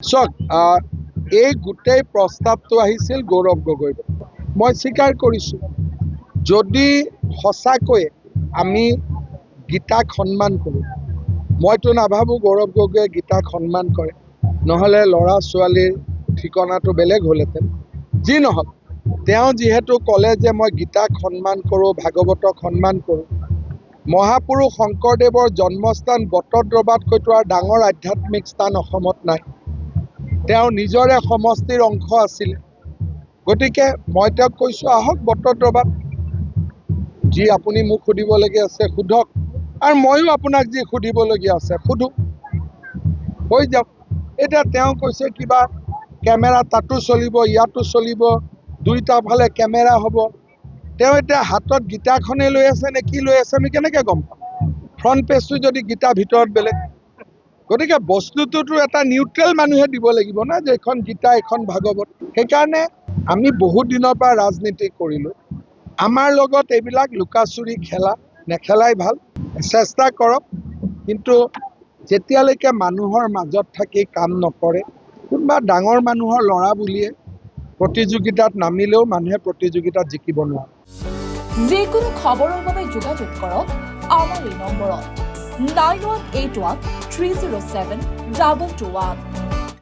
চাওক, এই গোটেই প্ৰস্তাৱটো আহিছিল গৌৰৱ গগৈৰ। মই স্বীকাৰ কৰিছোঁ, যদি সঁচাকৈয়ে আমি গীতাক সন্মান কৰোঁ, মইতো নাভাবোঁ গৌৰৱ গগৈয়ে গীতাক সন্মান কৰে, নহ'লে ল'ৰা ছোৱালীৰ ঠিকনাটো বেলেগ হ'লহেঁতেন। যি নহওক, তেওঁ যিহেতু ক'লে যে মই গীতাক সন্মান কৰোঁ, ভাগৱতক সন্মান কৰোঁ, মহাপুৰুষ শংকৰদেৱৰ জন্মস্থান বটদ্ৰৱাতকৈতো আৰু ডাঙৰ আধ্যাত্মিক স্থান অসমত নাই। তেওঁৰ নিজৰে সমষ্টিৰ অংশ আছিলে। গতিকে মই তেওঁক কৈছোঁ, আহক বটদ্ৰৱাত, যি আপুনি মোক সুধিবলগীয়া আছে সোধক, আৰু ময়ো আপোনাক যি সুধিবলগীয়া আছে সোধোঁ, হৈ যাওক। এতিয়া তেওঁ কৈছে কিবা কেমেৰা তাতো চলিব, ইয়াতো চলিব, দুইটা ফালে কেমেৰা হ'ব। তেওঁ এতিয়া হাতত গীতাখনেই লৈ আছে নে কি লৈ আছে আমি কেনেকৈ গম পাম? ফ্ৰণ্ট পেজটো যদি গীতা, ভিতৰত বেলেগ। গতিকে বস্তুটোতো এটা নিউট্ৰেল মানুহে দিব লাগিব না, যে এখন গীতা, এখন ভাগৱত। সেইকাৰণে আমি বহুত দিনৰ পৰা ৰাজনীতি কৰিলোঁ। আমাৰ লগত এইবিলাক লুকাচুৰি খেলা নেখেলাই ভাল। চেষ্টা কৰক, কিন্তু যেতিয়ালৈকে মানুহৰ মাজত থাকি কাম নকৰে, কোনোবা ডাঙৰ মানুহৰ ল'ৰা বুলিয়ে প্ৰতিযোগিতাত নামিলেও মানুহে প্ৰতিযোগিতাত জিকিব নোৱাৰে। যিকোনো খবৰৰ বাবে যোগাযোগ কৰক আমাৰ এই নম্বৰত 9181 307 221।